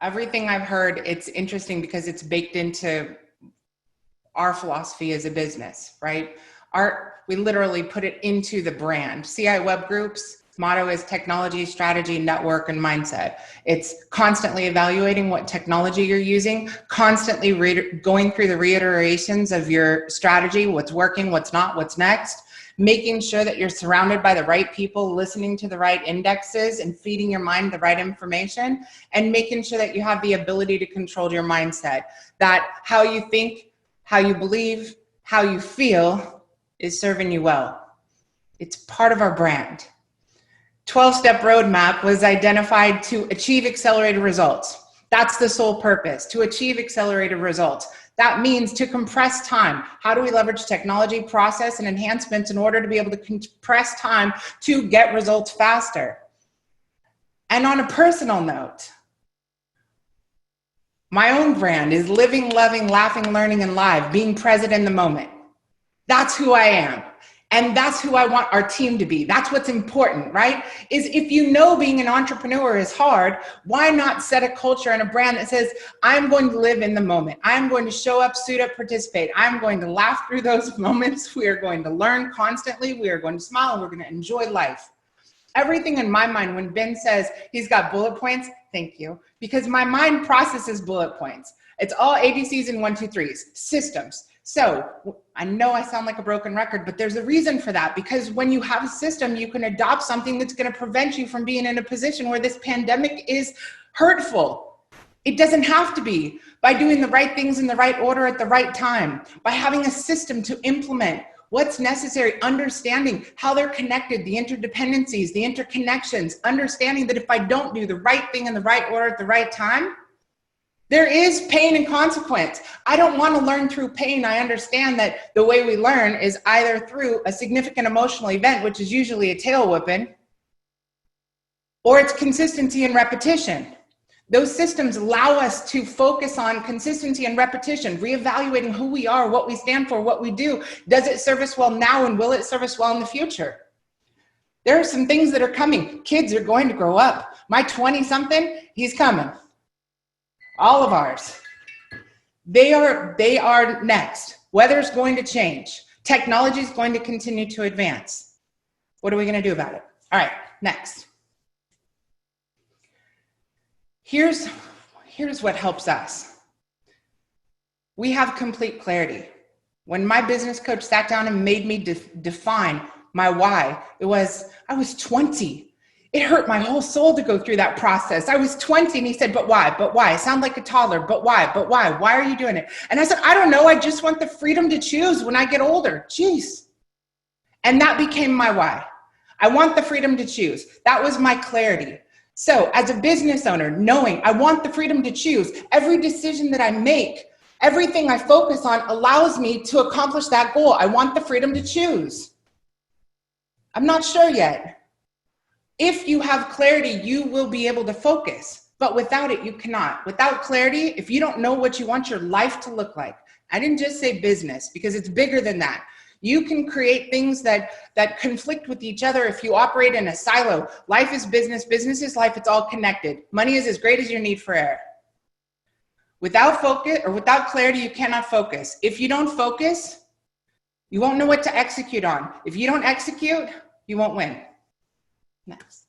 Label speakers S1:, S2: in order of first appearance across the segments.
S1: Everything I've heard, it's interesting because it's baked into our philosophy as a business, right? We literally put it into the brand. CI Web Group's motto is technology, strategy, network, and mindset. It's constantly evaluating what technology you're using, constantly going through the reiterations of your strategy, what's working, what's not, what's next, making sure that you're surrounded by the right people, listening to the right indexes and feeding your mind the right information, and making sure that you have the ability to control your mindset, that how you think, how you believe, how you feel is serving you well. It's part of our brand. 12-step roadmap was identified to achieve accelerated results. That's the sole purpose, to achieve accelerated results. That means to compress time. How do we leverage technology, process, and enhancements in order to be able to compress time to get results faster? And on a personal note, my own brand is living, loving, laughing, learning, and live, being present in the moment. That's who I am. And that's who I want our team to be. That's what's important, right? Is if you know being an entrepreneur is hard, why not set a culture and a brand that says, I'm going to live in the moment. I'm going to show up, suit up, participate. I'm going to laugh through those moments. We are going to learn constantly. We are going to smile, and we're going to enjoy life. Everything in my mind, when Ben says he's got bullet points, thank you, because my mind processes bullet points. It's all ABCs and 1, 2, 3s, systems. So I know I sound like a broken record, but there's a reason for that, because when you have a system, you can adopt something that's going to prevent you from being in a position where this pandemic is hurtful. It doesn't have to be. By doing the right things in the right order at the right time, by having a system to implement what's necessary, understanding how they're connected, the interdependencies, the interconnections, understanding that if I don't do the right thing in the right order at the right time, there is pain and consequence. I don't want to learn through pain. I understand that the way we learn is either through a significant emotional event, which is usually a tail whipping, or it's consistency and repetition. Those systems allow us to focus on consistency and repetition, reevaluating who we are, what we stand for, what we do. Does it serve us well now, and will it serve us well in the future? There are some things that are coming. Kids are going to grow up. My 20-something, he's coming. All of ours. They are next. Weather's going to change. Technology is going to continue to advance. What are we going to do about it? All right, next. Here's what helps us. We have complete clarity. When my business coach sat down and made me define my why, I was 20. It hurt my whole soul to go through that process. I was 20 and he said, but why? But why? I sound like a toddler, but why? But why? Why are you doing it? And I said, I don't know. I just want the freedom to choose when I get older. Jeez. And that became my why. I want the freedom to choose. That was my clarity. So as a business owner, knowing I want the freedom to choose, every decision that I make, everything I focus on allows me to accomplish that goal. I want the freedom to choose. I'm not sure yet. If you have clarity, you will be able to focus, but without it, you cannot. Without clarity, if you don't know what you want your life to look like, I didn't just say business because it's bigger than that. You can create things that conflict with each other if you operate in a silo. Life is business, business is life, it's all connected. Money is as great as your need for air. Without focus or without clarity, you cannot focus. If you don't focus, you won't know what to execute on. If you don't execute, you won't win. Next.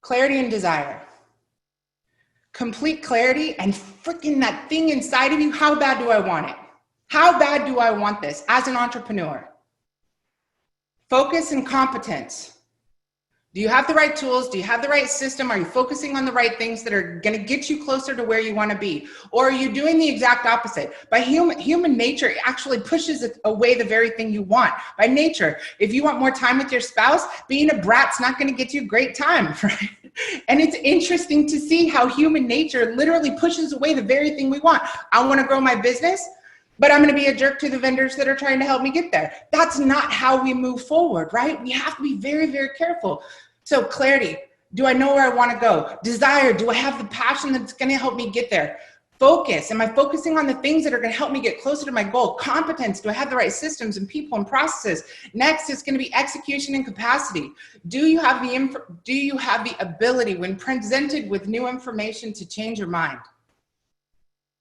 S1: Clarity and desire. Complete clarity and freaking that thing inside of you. How bad do I want it? How bad do I want this as an entrepreneur? Focus and competence. Do you have the right tools? Do you have the right system? Are you focusing on the right things that are going to get you closer to where you want to be? Or are you doing the exact opposite? By human nature, it actually pushes away the very thing you want. By nature, if you want more time with your spouse, being a brat's not going to get you great time, right? And it's interesting to see how human nature literally pushes away the very thing we want. I want to grow my business, but I'm going to be a jerk to the vendors that are trying to help me get there. That's not how we move forward, right? We have to be very, very careful. So clarity, do I know where I want to go? Desire, do I have the passion that's going to help me get there? Focus. Am I focusing on the things that are going to help me get closer to my goal? Competence. Do I have the right systems and people and processes? Next is going to be execution and capacity. Do you have the ability when presented with new information to change your mind?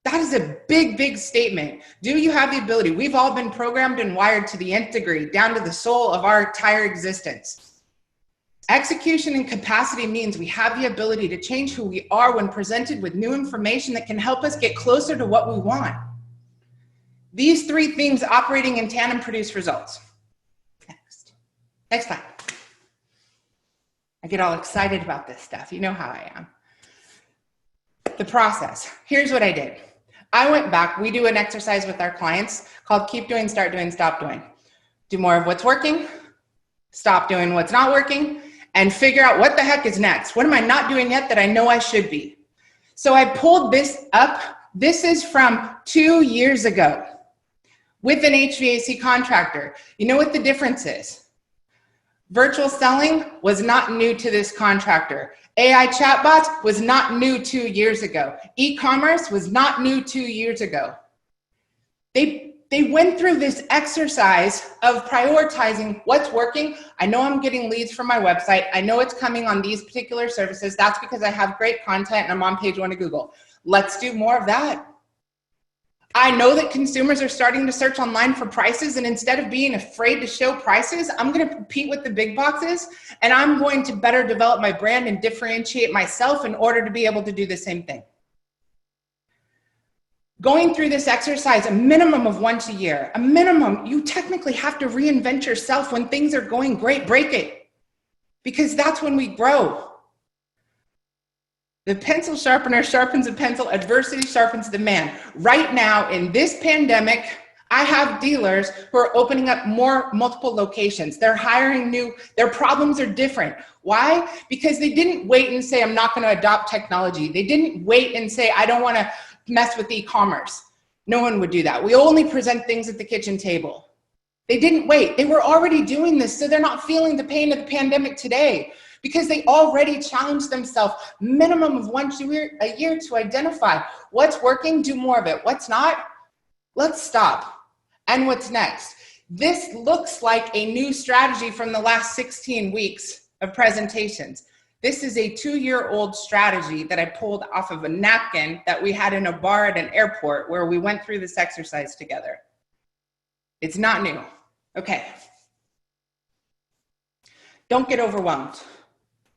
S1: That is a big, big statement. Do you have the ability? We've all been programmed and wired to the nth degree, down to the soul of our entire existence. Execution and capacity means we have the ability to change who we are when presented with new information that can help us get closer to what we want. These three things operating in tandem produce results. Next slide. I get all excited about this stuff. You know how I am. The process. Here's what I did. I went back. We do an exercise with our clients called Keep Doing, Start Doing, Stop Doing. Do more of what's working, stop doing what's not working, and figure out what the heck is next. What am I not doing yet that I know I should be? So I pulled this up. This is from 2 years ago with an HVAC contractor. You know what the difference is? Virtual selling was not new to this contractor. AI chatbots was not new 2 years ago. E-commerce was not new 2 years ago. They went through this exercise of prioritizing what's working. I know I'm getting leads from my website. I know it's coming on these particular services. That's because I have great content and I'm on page 1 of Google. Let's do more of that. I know that consumers are starting to search online for prices, and instead of being afraid to show prices, I'm going to compete with the big boxes, and I'm going to better develop my brand and differentiate myself in order to be able to do the same thing. Going through this exercise a minimum of once a year, a minimum, you technically have to reinvent yourself. When things are going great, break it, because that's when we grow. The pencil sharpener sharpens a pencil, adversity sharpens the man. Right now in this pandemic, I have dealers who are opening up multiple locations. They're hiring new, their problems are different. Why? Because they didn't wait and say, I'm not going to adopt technology. They didn't wait and say, I don't want to mess with e-commerce. No one would do that. We only present things at the kitchen table. They didn't wait. They were already doing this, so they're not feeling the pain of the pandemic today, because they already challenged themselves minimum of once a year to identify what's working, do more of it. What's not, let's stop. And what's next? This looks like a new strategy from the last 16 weeks of presentations. This is a 2-year-old strategy that I pulled off of a napkin that we had in a bar at an airport where we went through this exercise together. It's not new. Okay. Don't get overwhelmed.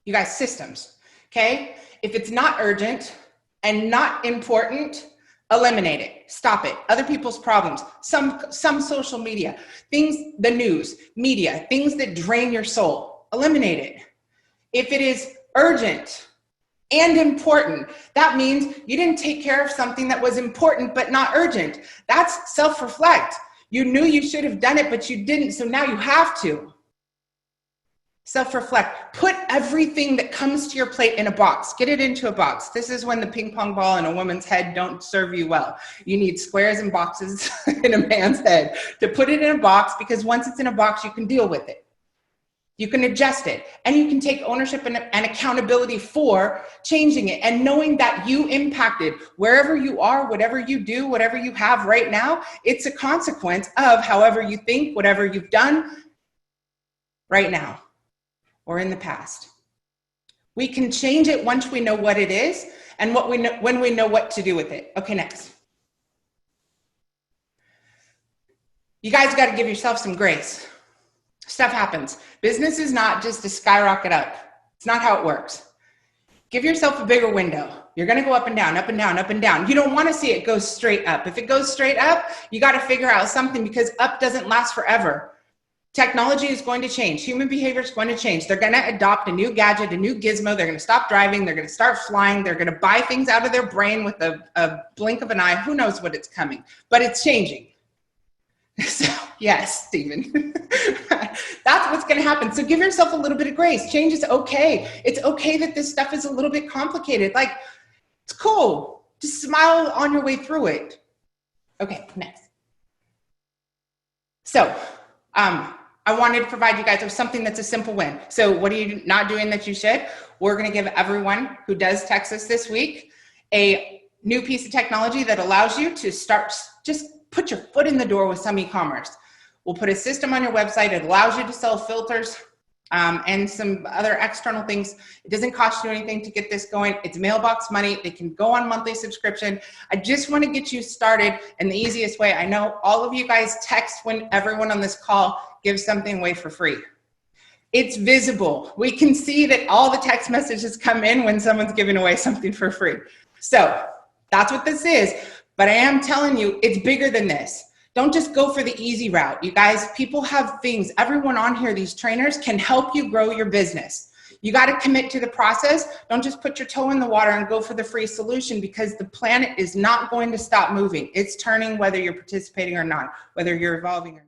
S1: You guys, systems, okay? If it's not urgent and not important, eliminate it, stop it. Other people's problems, some social media, things, the news, media, things that drain your soul, eliminate it. If it is urgent and important, that means you didn't take care of something that was important but not urgent. That's self-reflect. You knew you should have done it, but you didn't, so now you have to. Self-reflect. Put everything that comes to your plate in a box. Get it into a box. This is when the ping pong ball in a woman's head don't serve you well. You need squares and boxes in a man's head to put it in a box, because once it's in a box, you can deal with it. You can adjust it, and you can take ownership and accountability for changing it, and knowing that you impacted wherever you are, whatever you do, whatever you have right now. It's a consequence of however you think, whatever you've done right now or in the past. We can change it once we know what it is and when we know what to do with it. Okay, next. You guys got to give yourself some grace. Stuff happens. Business is not just to skyrocket up. It's not how it works. Give yourself a bigger window. You're going to go up and down, up and down, up and down. You don't want to see it go straight up. If it goes straight up, you got to figure out something, because up doesn't last forever. Technology is going to change. Human behavior is going to change. They're going to adopt a new gadget, a new gizmo. They're going to stop driving. They're going to start flying. They're going to buy things out of their brain with a blink of an eye. Who knows what it's coming, but it's changing. So yes, Stephen, that's what's going to happen. So give yourself a little bit of grace. Change is okay. It's okay that this stuff is a little bit complicated. Like, it's cool. Just smile on your way through it. Okay, next. So, I wanted to provide you guys with something that's a simple win. So what are you not doing that you should? We're going to give everyone who does text us this week a new piece of technology that allows you to start, just put your foot in the door with some e-commerce. We'll put a system on your website. It allows you to sell filters and some other external things. It doesn't cost you anything to get this going. It's mailbox money. They can go on monthly subscription. I just want to get you started in the easiest way. I know all of you guys text when everyone on this call gives something away for free. It's visible. We can see that all the text messages come in when someone's giving away something for free. So that's what this is. But I am telling you, it's bigger than this. Don't just go for the easy route. You guys, people have things. Everyone on here, these trainers, can help you grow your business. You got to commit to the process. Don't just put your toe in the water and go for the free solution, because the planet is not going to stop moving. It's turning whether you're participating or not, whether you're evolving or not.